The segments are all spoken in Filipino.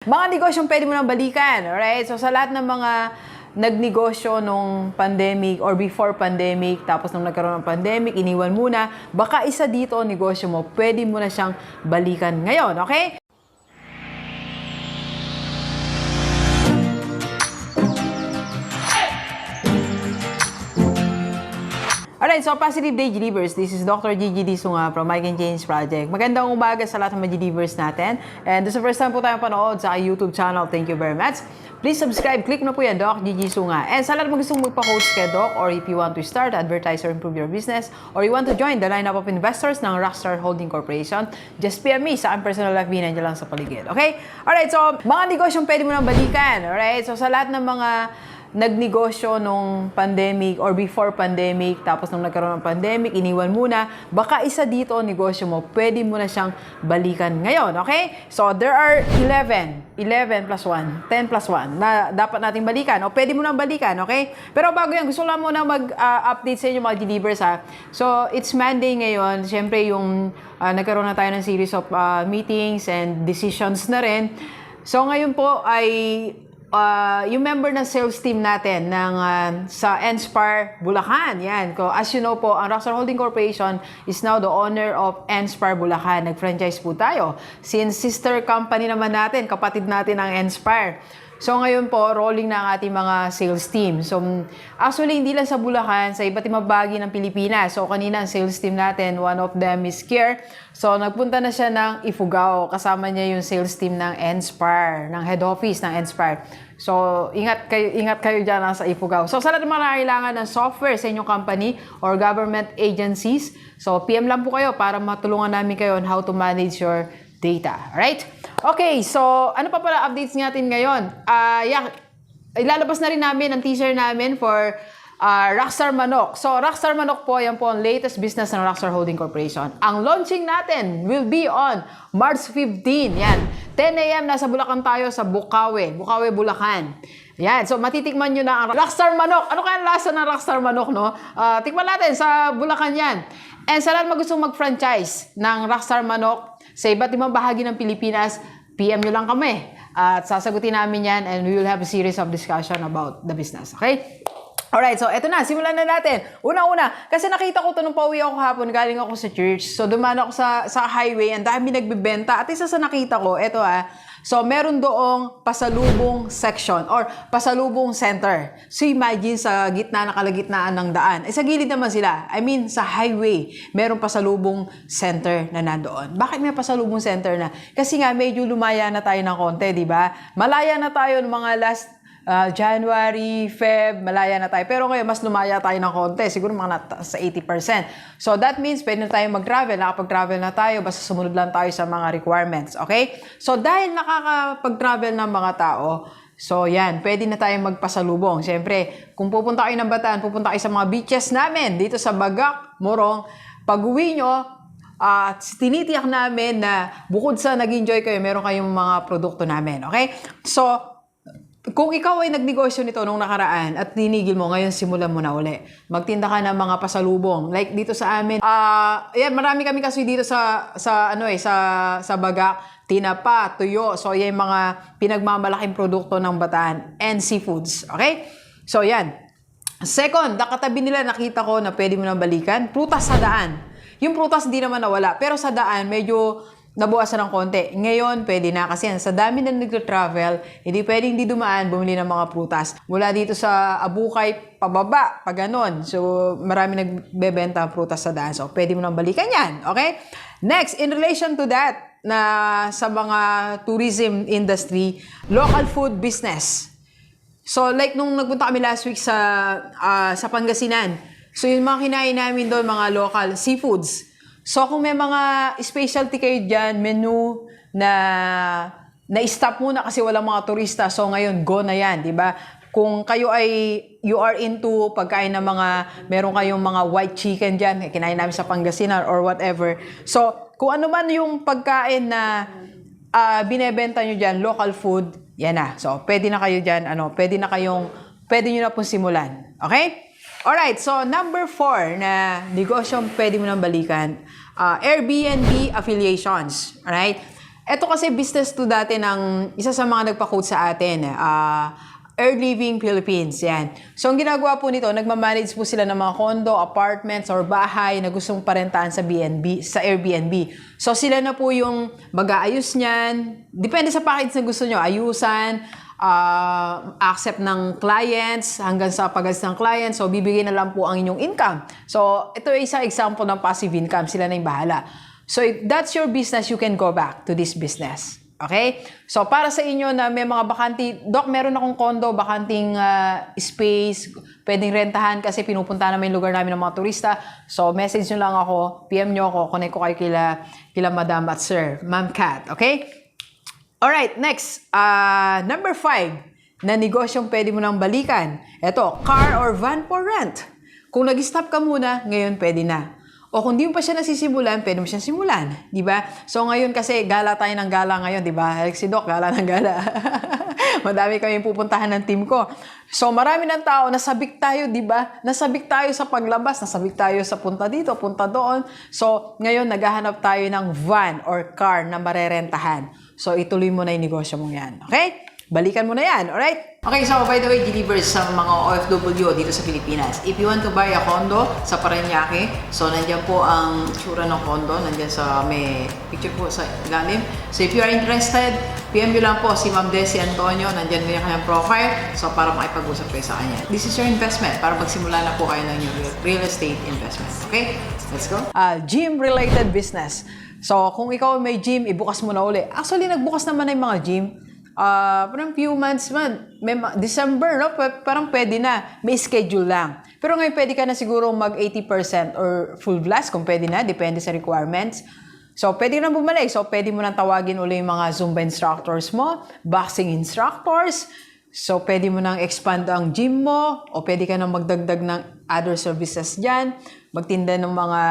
Mga negosyong pwede mo nang balikan, alright? So, sa lahat ng mga nagnegosyo nung pandemic or before pandemic, tapos nung nagkaroon ng pandemic, iniwan muna, baka isa dito negosyo mo, pwede mo na siyang balikan ngayon, okay? Alright, so Positive Day Gilivers, this is Dr. Gigi Sunga from I Can Change Project. Magandang umaga sa lahat ng mga Gilivers natin. And this is the first time po tayong panood sa YouTube channel. Thank you very much. Please subscribe, click na po yan, Doc Gigi Sunga. And sa lahat ng gustong magpa-host kay Doc, or if you want to start, advertise, or improve your business, or you want to join the lineup of investors ng Rockstar Holding Corporation, just PM me sa aking personal life, nandiyan lang sa paligid. Okay? Alright, so mga negosyong pwede mo nang balikan. Alright, so sa lahat ng mga nagnegosyo nung pandemic or before pandemic, tapos nung nagkaroon ng pandemic, iniwan muna, baka isa dito negosyo mo, pwede mo na siyang balikan ngayon, okay? So, there are 11 plus 1, 10 plus 1 na dapat nating balikan, o pwede mo nang balikan, okay? Pero bago yan, gusto lang muna mag-update sa inyo mga Gilivers, ha? So, it's Monday ngayon, syempre yung nagkaroon na tayo ng series of meetings and decisions na rin. So, ngayon po ay yung member ng sales team natin ng sa Enspar Bulacan. Yan. As you know po, ang Rockstar Holding Corporation is now the owner of Enspar Bulacan. Nag-franchise po tayo. Since sister company naman natin, kapatid natin ang Enspar. So ngayon po, rolling na ang ating mga sales team. So actually, hindi lang sa Bulacan, sa iba't ibang bahagi ng Pilipinas. So kanina ang sales team natin, one of them is here. So nagpunta na siya ng Ifugao. Kasama niya yung sales team ng Enspar, ng head office ng Enspar. So ingat kayo dyan sa Ifugao. So sa lahat ng mga kailangan ng software sa inyong company or government agencies, so PM lang po kayo para matulungan namin kayo on how to manage your data. Alright? Okay, so ano pa pala updates natin ngayon? Ilalabas na rin namin ang teaser namin for Rockstar Manok. So, Rockstar Manok po, yan po ang latest business ng Rockstar Holding Corporation. Ang launching natin will be on March 15. Yan. 10 a.m. nasa Bulacan tayo sa Bukawi, Bulacan. Yan. So, matitikman nyo na ang Rockstar Manok. Ano kaya ang lasa ng Rockstar Manok, no? Tikman natin sa Bulacan yan. And sa lahat magustong mag-franchise ng Rockstar Manok sa iba't ibang bahagi ng Pilipinas, PM nyo lang kami. At sasagutin namin yan and we will have a series of discussion about the business. Okay? Alright, so eto na, simulan na natin. Una-una, kasi nakita ko ito nung pauwi ako hapon, galing ako sa church. So, dumaan ako sa highway, ang dami nagbibenta. At isa sa nakita ko, eto so meron doong pasalubong section or pasalubong center. So, imagine sa kalagitnaan ng daan. Sa gilid naman sila. I mean, sa highway, meron pasalubong center na nandoon. Bakit may pasalubong center na? Kasi nga, medyo lumaya na tayo ng konti, di ba? Malaya na tayo ng mga last January, Feb, malaya na tayo. Pero ngayon, mas lumaya tayo ng konti. Siguro mga sa 80%. So, that means pwede na tayo mag-travel. Nakapag-travel na tayo. Basta sumunod lang tayo sa mga requirements. Okay? So, dahil nakakapag-travel ng mga tao, so, yan. Pwede na tayong magpasalubong. Siyempre, kung pupunta kayo ng Bataan, pupunta kayo sa mga beaches namin. Dito sa Bagak, Morong. Pag-uwi nyo, tinitiyak namin na bukod sa nag-enjoy kayo, meron kayong mga produkto namin. Okay? So, kung ikaw ay nagnegosyo nito nung nakaraan at tinigil mo, ngayon simulan mo na uli. Magtinda ka ng mga pasalubong. Like dito sa amin, marami kami kasi dito sa Bagak, tinapa, tuyo. So, yan yung mga pinagmamalaking produkto ng Bataan and seafoods. Okay? So, yan. Second, nakatabi nila, nakita ko na pwede mo nang balikan, prutas sa daan. Yung prutas hindi naman nawala, pero sa daan, medyo nabuwasan ng konti. Ngayon, pwede na kasi sa dami na nag-travel, hindi pwedeng di dumaan, bumili ng mga prutas. Mula dito sa Abukay, pababa, pa ganon. So, marami nagbebenta ng prutas sa daan. So, pwede mo nang balikan yan. Okay? Next, in relation to that, na sa mga tourism industry, local food business. So, like nung nagpunta kami last week sa Pangasinan, so yung mga kinain namin doon, mga local seafoods. So, kung may mga specialty kayo dyan, menu na-stop muna kasi walang mga turista. So, ngayon, go na yan, di ba? Kung kayo you are into pagkain ng meron kayong mga white chicken dyan, kinain namin sa Pangasinan or whatever. So, kung ano man yung pagkain na binebenta nyo dyan, local food, yan na. So, pwede na kayo dyan, pwede nyo na pong simulan. Okay? Alright, so number 4 na negosyo pwede mo nang balikan, Airbnb affiliations. Alright? Ito kasi business to dati ng isa sa mga nagpa-quote sa atin. Earth Living Philippines, yan. So, ang ginagawa po nito, nagmamanage po sila ng mga condo, apartments, or bahay na gustong parentahan sa sa Airbnb. So, sila na po yung mag-aayos niyan. Depende sa package na gusto nyo. Ayusan, accept ng clients, hanggang sa pag-alis ng clients. So, bibigyan na lang po ang inyong income. So, ito ay isang example ng passive income. Sila na yung bahala. So, if that's your business, you can go back to this business. Okay? So, para sa inyo na may mga bakanti, Doc, meron akong condo, bakanting space, pwedeng rentahan kasi pinupunta namin yung lugar namin ng mga turista. So, message nyo lang ako, PM nyo ako, connect ko kayo kila Madam at Sir, Ma'am Cat. Okay? Alright, next. Number 5, na negosyong pwede mo nang balikan. Ito, car or van for rent. Kung nag-stop ka muna, ngayon pwede na. O kung di mo pa siya nasisimulan, pwede mo siya simulan. Diba? So ngayon kasi, gala tayo ng gala ngayon, diba? Si Doc, gala ng gala. Madami kami pupuntahan ng team ko. So marami ng tao, nasabik tayo, diba? Nasabik tayo sa paglabas, nasabik tayo sa punta dito, punta doon. So ngayon, naghahanap tayo ng van or car na marerentahan. So ituloy mo na yung negosyo mong yan. Okay? Balikan mo na yan, alright? Okay, so by the way, delivers sa mga OFW dito sa Pilipinas. If you want to buy a condo sa Parañaque, so nandiyan po ang tsura ng condo, nandiyan sa may picture po sa ilalim. So if you are interested, PM nyo lang po si Ma'am Desi Antonio, nandiyan mo yung kanyang profile, so para makipag-usap kayo sa kanya. This is your investment, para magsimula na po kayo ng yung real estate investment. Okay? Let's go. Gym-related business. So kung ikaw may gym, ibukas mo na uli. Actually, nagbukas naman na yung mga gym. Parang few months man, December, no? Parang pwede na, may schedule lang. Pero ngayon pwede ka na siguro mag 80% or full blast kung pwede na, depende sa requirements. So pwede na bumalik, so pwede mo nang tawagin uli yung mga Zumba instructors mo, boxing instructors, so pwede mo nang expand ang gym mo, o pwede ka nang magdagdag ng other services dyan, magtinda ng mga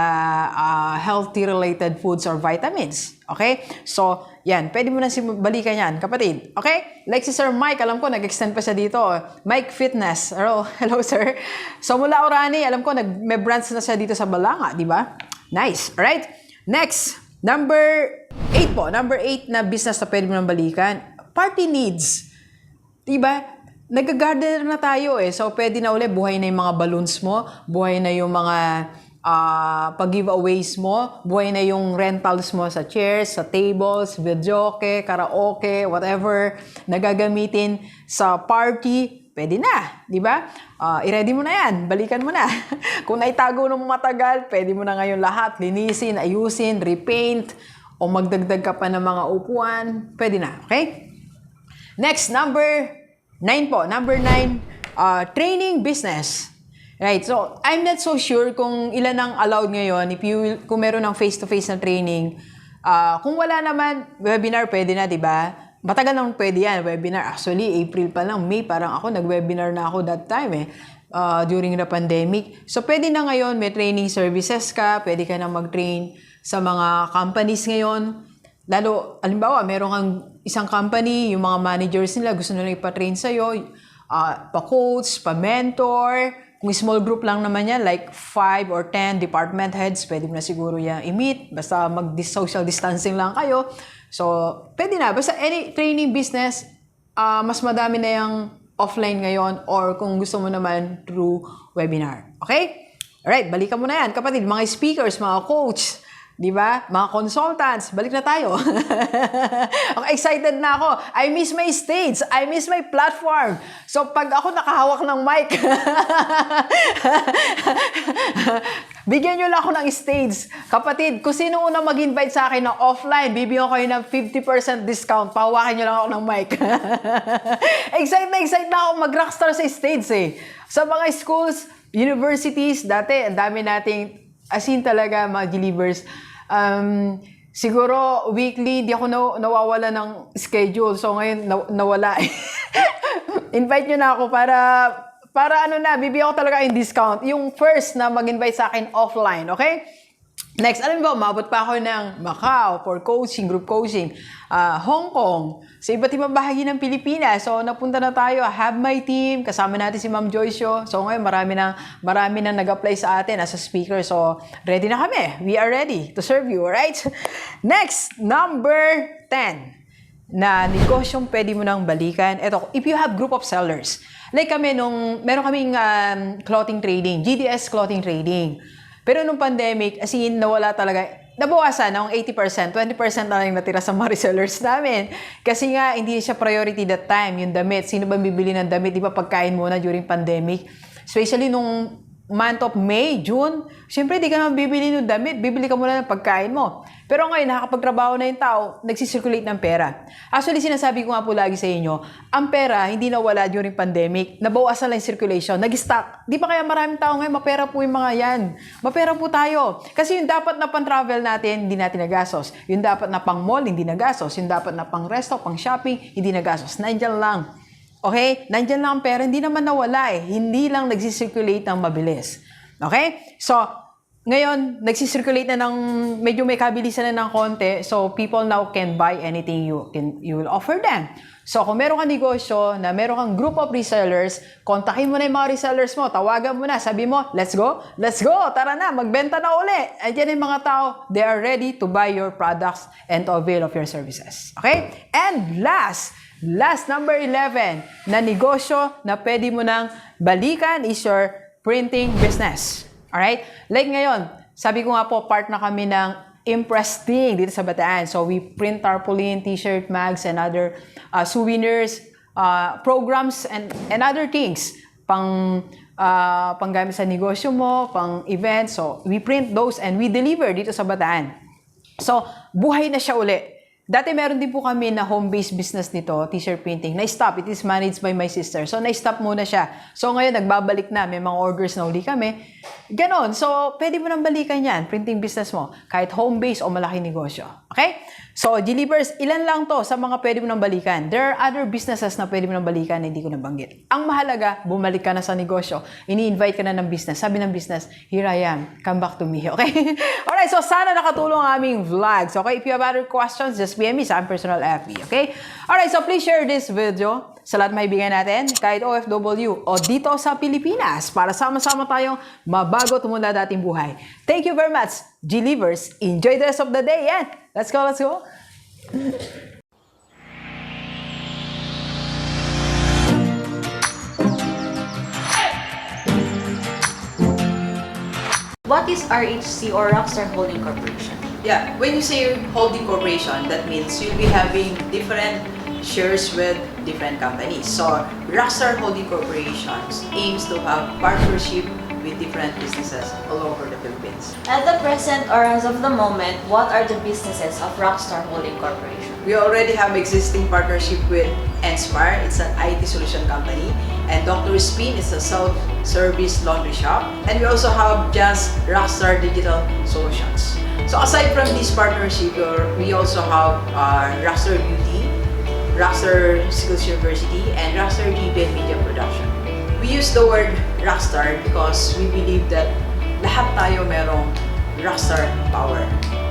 healthy-related foods or vitamins. Okay? So, yan. Pwede mo na balikan yan, kapatid. Okay? Like si Sir Mike, alam ko, nag-extend pa siya dito. Mike Fitness. Hello, sir. So, mula Orani, alam ko, may branch na siya dito sa Balanga, di ba? Nice. Alright? Next, number 8 po. Number 8 na business na pwede mo nang balikan. Party needs. Diba? Nag-gardener na tayo eh. So, pwede na ulit, buhay na yung mga balloons mo, buhay na yung mga pag-giveaways mo, buhay na yung rentals mo sa chairs, sa tables, videoke, karaoke, whatever, nagagamitin sa party, pwede na, di ba? I-ready mo na yan, balikan mo na. Kung naitago nung matagal, pwede mo na ngayon lahat, linisin, ayusin, repaint, o magdagdag ka pa ng mga upuan, pwede na, okay? Next, number 9 po. Number 9, training business. Right, so I'm not so sure kung ilan ang allowed ngayon kung meron ng face-to-face na training. Kung wala naman, webinar pwede na, di ba? Matagal nang pwede yan, webinar. Actually, April pa lang, May, parang ako, nag-webinar na ako that time during the pandemic. So, pwede na ngayon, may training services ka, pwede ka na mag-train sa mga companies ngayon. Lalo, alimbawa, meron kang isang company, yung mga managers nila, gusto nila ipa-train sa'yo, pa-coach, pa-mentor. Kung small group lang naman yan, like 5 or 10 department heads, pwede mo na siguro yan i-meet. Basta mag-social distancing lang kayo. So, pwede na. Basta any training business, mas madami na yung offline ngayon or kung gusto mo naman through webinar. Okay? Alright, balikan mo na yan. Kapatid, mga speakers, mga coach, di ba? Mga consultants, balik na tayo. Okay, excited na ako. I miss my stage. I miss my platform. So, pag ako nakahawak ng mic, bigyan nyo lang ako ng stage. Kapatid, kung sino unang mag-invite sa akin ng offline, bibigyan ko kayo ng 50% discount. Pahawakan nyo lang ako ng mic. Excited na ako mag-rockstar sa stage eh. Sa mga schools, universities, dati, ang dami nating, as in talaga, mga delivers. Siguro, weekly, di ako nawawala ng schedule. So, ngayon, nawala. Invite nyo na ako para bibigyan ko talaga yung discount. Yung first na mag-invite sa akin offline, okay? Next, alam mo ba, umabot pa ako ng Macau for coaching, group coaching, Hong Kong, sa iba't ibang bahagi ng Pilipinas. So, napunta na tayo, have my team, kasama natin si Ma'am Joyce. So, ngayon, marami nang nag-apply sa atin as a speaker. So, ready na kami. We are ready to serve you, alright? Next, number 10 na negosyong pwede mo nang balikan. Ito, if you have group of sellers. Like kami, meron kaming clothing trading, GDS clothing trading. Pero nung pandemic, as in, nawala talaga, nabawasan ng 80%, 20% na lang natira sa mga resellers namin. Kasi nga, hindi siya priority that time, yung damit. Sino ba bibili ng damit? Di ba pagkain muna during pandemic? Especially nung month of May, June, syempre di ka naman bibili ng damit, bibili ka muna ng pagkain mo. Pero ngayon, nakakapagtrabaho na yung tao, nagsisirculate ng pera. Actually, sinasabi ko nga po lagi sa inyo, ang pera hindi nawala during pandemic, nabawasan lang yung circulation, nag-stock. Di ba kaya maraming tao ngayon, mapera po yung mga yan. Mapera po tayo. Kasi yung dapat na pang-travel natin, hindi natin nagasos. Yung dapat na pang-mall, hindi nagasos. Yung dapat na pang-resto, pang-shopping, hindi nagasos. Nandiyan lang. Okay? Nandiyan lang ang pera, hindi naman nawala eh. Hindi lang nagsisirculate ng mabilis. Okay? So, ngayon, nagsisirculate na ng, medyo may kabilisan na ng konti. So, people now can buy anything you will offer them. So, kung meron kang negosyo, na meron kang group of resellers, kontakin mo na yung mga resellers mo, tawagan mo na, sabi mo, let's go, tara na, magbenta na uli. Andiyan yung mga tao, they are ready to buy your products and to avail of your services. Okay? And last, number 11, na negosyo na pwede mo nang balikan is your printing business. Alright? Like ngayon, sabi ko nga po, part na kami ng Impressing dito sa Bataan. So, we print tarpaulin, t-shirt, mags, and other souvenirs, programs, and other things. Panggamit sa negosyo mo, pang events. So, we print those and we deliver dito sa Bataan. So, buhay na siya uli. Dati meron din po kami na home-based business nito, t-shirt printing. Na-stop. It is managed by my sister. So, na-stop muna siya. So, ngayon, nagbabalik na. May mga orders na uli kami. Ganon. So, pwede mo nang balikan yan, printing business mo. Kahit home-based o malaking negosyo. Okay? So, G-Libers, ilan lang to sa mga pwede mo nang balikan. There are other businesses na pwede mo nang balikan na hindi ko nabanggit. Ang mahalaga, bumalik ka na sa negosyo. Ini-invite ka na ng business. Sabi ng business, here I am. Come back to me. Okay? Alright, so sana nakatulong ang aming vlogs. Okay? If you have other questions, just PM me sa personal FB. Okay? Alright, so please share this video sa lahat ng kaibigan natin, kahit OFW o dito sa Pilipinas, para sama-sama tayong mabago tumula dating buhay. Thank you very much, G-Livers. Enjoy the rest of the day. Yan. Let's go, let's go. What is RHC or Rockstar Holding Corporation? Yeah, when you say holding corporation, that means you'll be having different shares with different companies. So, Rockstar Holding Corporation aims to have partnership with different businesses all over the Philippines. At the present or as of the moment, what are the businesses of Rockstar Holding Corporation? We already have existing partnership with Inspire. It's an IT solution company. And Dr. Spin is a self-service laundry shop. And we also have just Rockstar Digital Solutions. So aside from this partnership, we also have Rockstar Beauty, Rockstar Skills University, and Rockstar TV and Media Production. We use the word Rockstar because we believe that lahat tayo merong Rockstar power.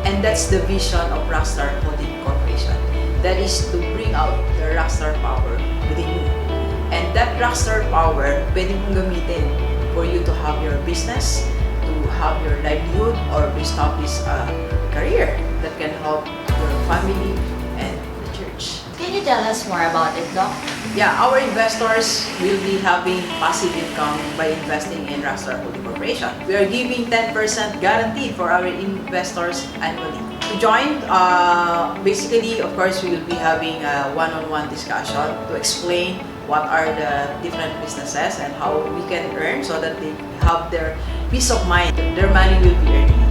And that's the vision of Rockstar Holding Corporation. That is to bring out the Rockstar power within you. And that Rockstar power, pwede mong gamitin for you to have your business, to have your livelihood, or to establish a career that can help your family and the church. Can you tell us more about it, Doc? Yeah, our investors will be having passive income by investing in Rockstar Holding Corporation. We are giving 10% guarantee for our investors annually. To join, basically, of course, we will be having a one-on-one discussion to explain what are the different businesses and how we can earn so that they have their peace of mind. Their money will be earning.